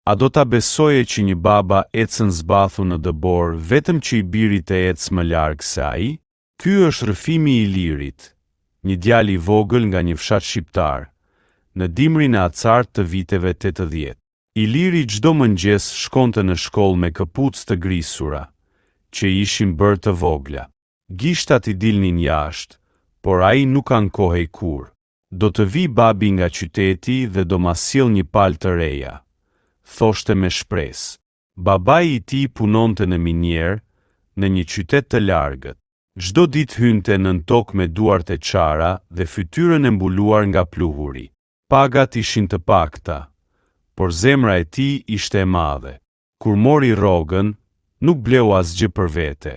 A do ta besoje që një baba ecën zbathu në dëbor vetëm që i birit e ecë më larg se ai? Ky është rrëfimi i Ilirit, një djalë i vogël nga një fshat shqiptar, në dimrin e acartë të viteve 80. Iliri çdo mëngjes shkonte në shkollë me këpucë të grisura, që ishin bërë të vogla. Gishtat i dilnin jashtë, por ai nuk ankohej kur. Do të vi babi nga qyteti dhe do ma sjell një palë të reja, thoshte me shpresë. Babai i tij punonte në minier në një qytet të largët. Çdo ditë hynte nën tokë me duart e çara dhe fytyrën e mbuluar nga pluhuri. Pagat ishin të pakta, por zemra e tij ishte e madhe. Kur mori rrogën, nuk bleu asgjë për vete,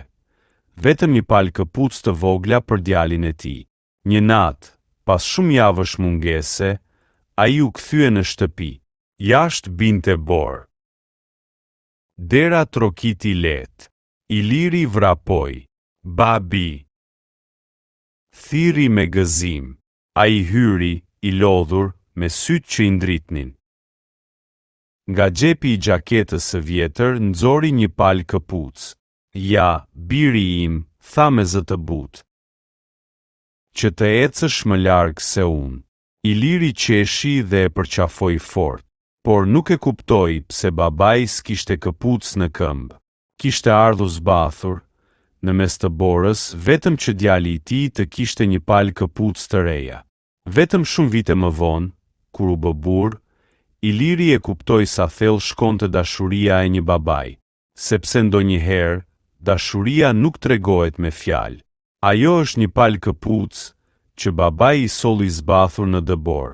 vetëm një palë këpucë të vogla për djalin e tij. Një natë, pas shumë javësh mungese, ai u kthye në shtëpi. Jashtë binte borë. Dera trokiti lehtë. Iliri vrapoi. Babi. Thirri me gëzim. Ai hyri, i lodhur, me sytë që i ndritnin. Nga xhepi i gjaketës së vjetër nxori një palë këpucë. Ja, biri im, tha me zë të butë. Që të ecësh më larg se unë. Iliri qeshi dhe e përqafoi fort, por nuk e kuptoi pse babai s'kishte këpucë në këmbë. Kishte ardhur zbathur, në mes të borës, vetëm që djali i tij të kishte një palë këpucë të reja. Vetëm shumë vite më vonë, kur u bë burr, Iliri e kuptoi sa thellë shkonte dashuria e një babai, sepse ndonjëherë dashuria nuk tregohet me fjalë. Ajo është një palë këpucë që babai i solli zbathur në dëbor.